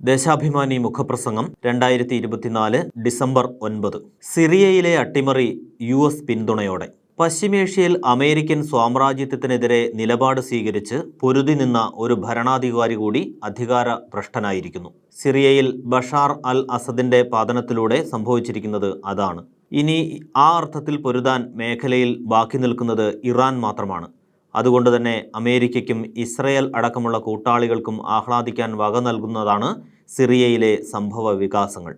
ദേശാഭിമാനി മുഖപ്രസംഗം 2024 ഡിസംബർ 9. സിറിയയിലെ അട്ടിമറി US പിന്തുണയോടെ. പശ്ചിമേഷ്യയിൽ അമേരിക്കൻ സാമ്രാജ്യത്വത്തിനെതിരെ നിലപാട് സ്വീകരിച്ച് പൊരുതി നിന്ന ഒരു ഭരണാധികാരി കൂടി അധികാര ഭ്രഷ്ടനായിരിക്കുന്നു. സിറിയയിൽ ബഷാർ അൽ അസദിന്റെ പതനത്തിലൂടെ സംഭവിച്ചിരിക്കുന്നത് അതാണ്. ഇനി ആ അർത്ഥത്തിൽ പൊരുതാൻ മേഖലയിൽ ബാക്കി നിൽക്കുന്നത് ഇറാൻ മാത്രമാണ്. അതുകൊണ്ട് തന്നെ അമേരിക്കയ്ക്കും ഇസ്രയേൽ അടക്കമുള്ള കൂട്ടാളികൾക്കും ആഹ്ലാദിക്കാൻ വക നൽകുന്നതാണ് സിറിയയിലെ സംഭവ വികാസങ്ങൾ.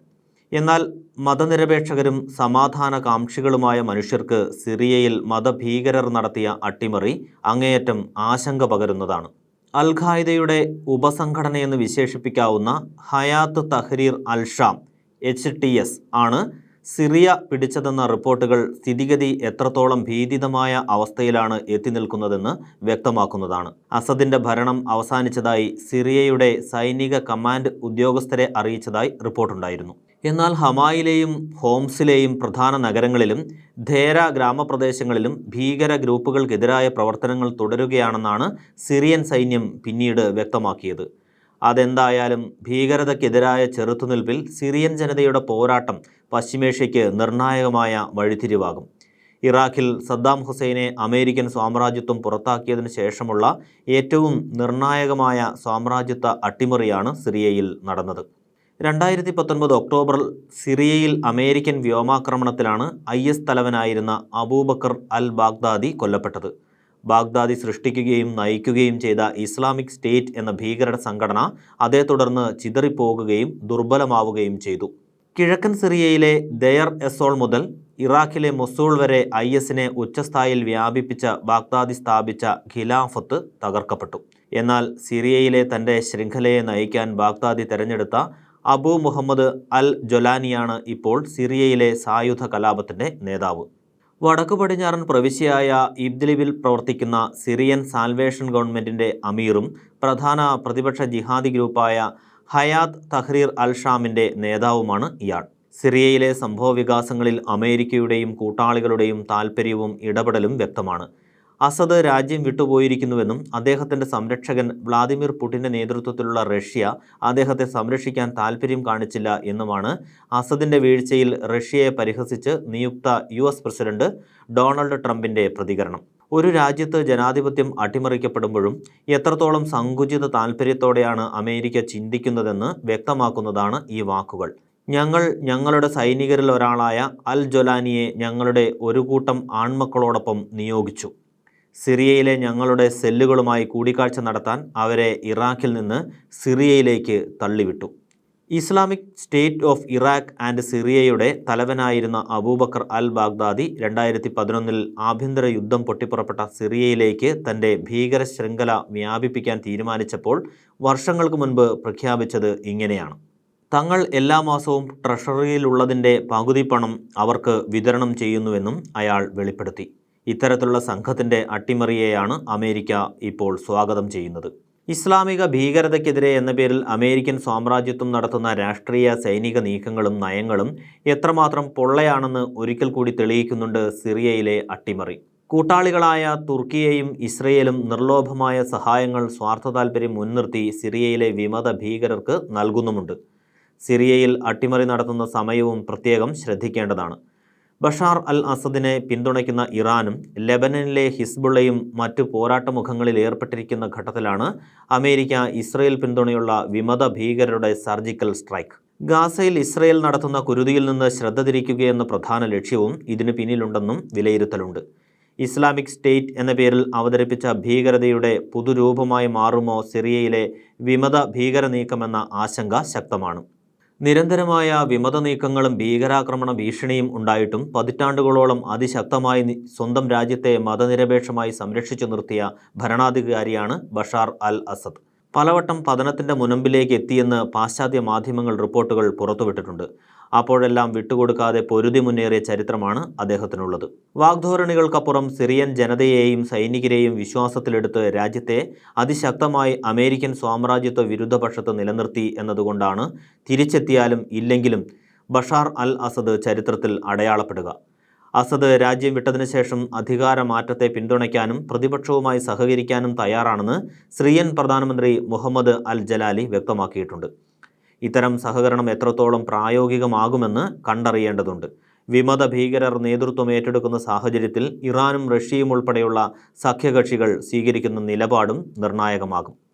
എന്നാൽ മതനിരപേക്ഷകരും സമാധാനകാംക്ഷികളുമായ മനുഷ്യർക്ക് സിറിയയിൽ മതഭീകരർ നടത്തിയ അട്ടിമറി അങ്ങേയറ്റം ആശങ്ക പകരുന്നതാണ്. അൽ ഖായിദയുടെ ഉപസംഘടനയെന്ന് വിശേഷിപ്പിക്കാവുന്ന Hayat Tahrir al Sham HTS ആണ് സിറിയ പിടിച്ചതെന്ന റിപ്പോർട്ടുകൾ സ്ഥിതിഗതി എത്രത്തോളം ഭീതിതമായ അവസ്ഥയിലാണ് എത്തി നിൽക്കുന്നതെന്ന് വ്യക്തമാക്കുന്നതാണ്. അസദിന്റെ ഭരണം അവസാനിച്ചതായി സിറിയയുടെ സൈനിക കമാൻഡ് ഉദ്യോഗസ്ഥരെ അറിയിച്ചതായി റിപ്പോർട്ടുണ്ടായിരുന്നു. എന്നാൽ ഹമായിലെയും ഹോംസിലെയും പ്രധാന നഗരങ്ങളിലും ധേര ഗ്രാമപ്രദേശങ്ങളിലും ഭീകര ഗ്രൂപ്പുകൾക്കെതിരായ പ്രവർത്തനങ്ങൾ തുടരുകയാണെന്നാണ് സിറിയൻ സൈന്യം പിന്നീട് വ്യക്തമാക്കിയത്. അതെന്തായാലും ഭീകരതയ്ക്കെതിരായ ചെറുത്തുനിൽപ്പിൽ സിറിയൻ ജനതയുടെ പോരാട്ടം പശ്ചിമേഷ്യയ്ക്ക് നിർണായകമായ വഴിത്തിരിവാകും. ഇറാഖിൽ സദ്ദാം ഹുസൈനെ അമേരിക്കൻ സാമ്രാജ്യത്വം പുറത്താക്കിയതിനു ശേഷമുള്ള ഏറ്റവും നിർണായകമായ സാമ്രാജ്യത്വ അട്ടിമറിയാണ് സിറിയയിൽ നടന്നത്. 2019 ഒക്ടോബറിൽ സിറിയയിൽ അമേരിക്കൻ വ്യോമാക്രമണത്തിലാണ് IS തലവനായിരുന്ന അബൂബക്കർ അൽ ബാഗ്ദാദി കൊല്ലപ്പെട്ടത്. ബാഗ്ദാദി സൃഷ്ടിക്കുകയും നയിക്കുകയും ചെയ്ത ഇസ്ലാമിക് സ്റ്റേറ്റ് എന്ന ഭീകര സംഘടന അതേ തുടർന്ന് ചിതറിപ്പോകുകയും ദുർബലമാവുകയും ചെയ്തു. കിഴക്കൻ സിറിയയിലെ ദയർ എസോൾ മുതൽ ഇറാഖിലെ മൊസൂൾ വരെ ISനെ ഉച്ചസ്ഥായിയിൽ വ്യാപിപ്പിച്ച ബാഗ്ദാദി സ്ഥാപിച്ച ഖിലാഫത്ത് തകർക്കപ്പെട്ടു. എന്നാൽ സിറിയയിലെ തൻ്റെ ശൃംഖലയെ നയിക്കാൻ ബാഗ്ദാദി തെരഞ്ഞെടുത്ത അബു മുഹമ്മദ് അൽ ജൊലാനിയാണ് ഇപ്പോൾ സിറിയയിലെ സായുധ കലാപത്തിൻ്റെ നേതാവ്. വടക്കു പടിഞ്ഞാറൻ പ്രവിശ്യയായ ഇദ്ലിബിൽ പ്രവർത്തിക്കുന്ന സിറിയൻ സാൽവേഷൻ ഗവൺമെൻറ്റിൻ്റെ അമീറും പ്രധാന പ്രതിപക്ഷ ജിഹാദി ഗ്രൂപ്പായ ഹയാത്ത് തഹ്രീർ അൽ ഷാമിൻ്റെ നേതാവുമാണ് ഇയാൾ. സിറിയയിലെ സംഭവവികാസങ്ങളിൽ അമേരിക്കയുടെയും കൂട്ടാളികളുടെയും താൽപ്പര്യവും ഇടപെടലും വ്യക്തമാണ്. അസദ് രാജ്യം വിട്ടുപോയിരിക്കുന്നുവെന്നും അദ്ദേഹത്തിൻ്റെ സംരക്ഷകൻ വ്ളാദിമിർ പുടിൻ്റെ നേതൃത്വത്തിലുള്ള റഷ്യ അദ്ദേഹത്തെ സംരക്ഷിക്കാൻ താൽപ്പര്യം കാണിച്ചില്ല എന്നുമാണ് അസദിൻ്റെ വീഴ്ചയിൽ റഷ്യയെ പരിഹസിച്ച് നിയുക്ത US പ്രസിഡന്റ് ഡൊണാൾഡ് ട്രംപിൻ്റെ പ്രതികരണം. ഒരു രാജ്യത്ത് ജനാധിപത്യം അട്ടിമറിക്കപ്പെടുമ്പോഴും എത്രത്തോളം സങ്കുചിത താൽപ്പര്യത്തോടെയാണ് അമേരിക്ക ചിന്തിക്കുന്നതെന്ന് വ്യക്തമാക്കുന്നതാണ് ഈ വാക്കുകൾ. ഞങ്ങളുടെ സൈനികരിൽ ഒരാളായ അൽ ജൊലാനിയെ ഞങ്ങളുടെ ഒരു കൂട്ടം ആൺമക്കളോടൊപ്പം നിയോഗിച്ചു. സിറിയയിലെ ഞങ്ങളുടെ സെല്ലുകളുമായി കൂടിക്കാഴ്ച നടത്താൻ അവരെ ഇറാഖിൽ നിന്ന് സിറിയയിലേക്ക് തള്ളിവിട്ടു. Islamic State of Iraq and സിറിയയുടെ തലവനായിരുന്ന അബൂബക്കർ അൽ ബാഗ്ദാദി 2011 ആഭ്യന്തര യുദ്ധം പൊട്ടിപ്പുറപ്പെട്ട സിറിയയിലേക്ക് തൻ്റെ ഭീകര ശൃംഖല വ്യാപിപ്പിക്കാൻ തീരുമാനിച്ചപ്പോൾ വർഷങ്ങൾക്ക് മുൻപ് പ്രഖ്യാപിച്ചത് ഇങ്ങനെയാണ്. തങ്ങൾ എല്ലാ മാസവും ട്രഷറിയിലുള്ളതിൻ്റെ പകുതി പണം അവർക്ക് വിതരണം ചെയ്യുന്നുവെന്നും അയാൾ വെളിപ്പെടുത്തി. ഇത്തരത്തിലുള്ള സംഘത്തിൻ്റെ അട്ടിമറിയെയാണ് അമേരിക്ക ഇപ്പോൾ സ്വാഗതം ചെയ്യുന്നത്. ഇസ്ലാമിക ഭീകരതയ്ക്കെതിരെ എന്ന പേരിൽ അമേരിക്കൻ സാമ്രാജ്യത്വം നടത്തുന്ന രാഷ്ട്രീയ സൈനിക നീക്കങ്ങളും നയങ്ങളും എത്രമാത്രം പൊള്ളയാണെന്ന് ഒരിക്കൽ കൂടി തെളിയിക്കുന്നുണ്ട് സിറിയയിലെ അട്ടിമറി. കൂട്ടാളികളായ തുർക്കിയെയും ഇസ്രയേലും നിർലോഭമായ സഹായങ്ങൾ സ്വാർത്ഥ താൽപ്പര്യം മുൻനിർത്തി സിറിയയിലെ വിമത ഭീകരർക്ക് നൽകുന്നുമുണ്ട്. സിറിയയിൽ അട്ടിമറി നടത്തുന്ന സമയവും പ്രത്യേകം ശ്രദ്ധിക്കേണ്ടതാണ്. ബഷാർ അൽ അസദിനെ പിന്തുണയ്ക്കുന്ന ഇറാനും ലെബനനിലെ ഹിസ്ബുള്ളയും മറ്റു പോരാട്ടമുഖങ്ങളിൽ ഏർപ്പെട്ടിരിക്കുന്ന ഘട്ടത്തിലാണ് അമേരിക്ക ഇസ്രയേൽ പിന്തുണയുള്ള വിമത ഭീകരരുടെ സർജിക്കൽ സ്ട്രൈക്ക്. ഗാസയിൽ ഇസ്രയേൽ നടത്തുന്ന കുരുതിയിൽ നിന്ന് ശ്രദ്ധ തിരിക്കുകയെന്ന പ്രധാന ലക്ഷ്യവും ഇതിന് പിന്നിലുണ്ടെന്നും വിലയിരുത്തലുണ്ട്. ഇസ്ലാമിക് സ്റ്റേറ്റ് എന്ന പേരിൽ അവതരിപ്പിച്ച ഭീകരതയുടെ പുതുരൂപമായി മാറുമോ സിറിയയിലെ വിമത ഭീകര നീക്കമെന്ന ആശങ്ക ശക്തമാണ്. നിരന്തരമായ വിമത നീക്കങ്ങളും ഭീകരാക്രമണ ഭീഷണിയും ഉണ്ടായിട്ടും പതിറ്റാണ്ടുകളോളം അതിശക്തമായി സ്വന്തം രാജ്യത്തെ മതനിരപേക്ഷമായി സംരക്ഷിച്ചു നിർത്തിയ ഭരണാധികാരിയാണ് ബഷാർ അൽ അസദ്. പലവട്ടം പതനത്തിൻ്റെ മുനമ്പിലേക്ക് എത്തിയെന്ന് പാശ്ചാത്യ മാധ്യമങ്ങൾ റിപ്പോർട്ടുകൾ പുറത്തുവിട്ടിട്ടുണ്ട്. അപ്പോഴെല്ലാം വിട്ടുകൊടുക്കാതെ പൊരുതി മുന്നേറിയ ചരിത്രമാണ് അദ്ദേഹത്തിനുള്ളത്. വാഗ്ധോരണികൾക്കപ്പുറം സിറിയൻ ജനതയെയും സൈനികരെയും വിശ്വാസത്തിലെടുത്ത് രാജ്യത്തെ അതിശക്തമായി അമേരിക്കൻ സാമ്രാജ്യത്വ വിരുദ്ധപക്ഷത്ത് നിലനിർത്തി എന്നതുകൊണ്ടാണ് തിരിച്ചെത്തിയാലും ഇല്ലെങ്കിലും ബഷാർ അൽ അസദ് ചരിത്രത്തിൽ അടയാളപ്പെടുക. അസദ് രാജ്യം വിട്ടതിനു ശേഷം അധികാരമാറ്റത്തെ പിന്തുണയ്ക്കാനും പ്രതിപക്ഷവുമായി സഹകരിക്കാനും തയ്യാറാണെന്ന് സിറിയൻ പ്രധാനമന്ത്രി മുഹമ്മദ് അൽ ജലാലി വ്യക്തമാക്കിയിട്ടുണ്ട്. ഇത്തരം സഹകരണം എത്രത്തോളം പ്രായോഗികമാകുമെന്ന് കണ്ടറിയേണ്ടതുണ്ട്. വിമത ഭീകരർ നേതൃത്വം ഏറ്റെടുക്കുന്ന സാഹചര്യത്തിൽ ഇറാനും റഷ്യയും ഉൾപ്പെടെയുള്ള സഖ്യകക്ഷികൾ സ്വീകരിക്കുന്ന നിലപാടും നിർണായകമാകും.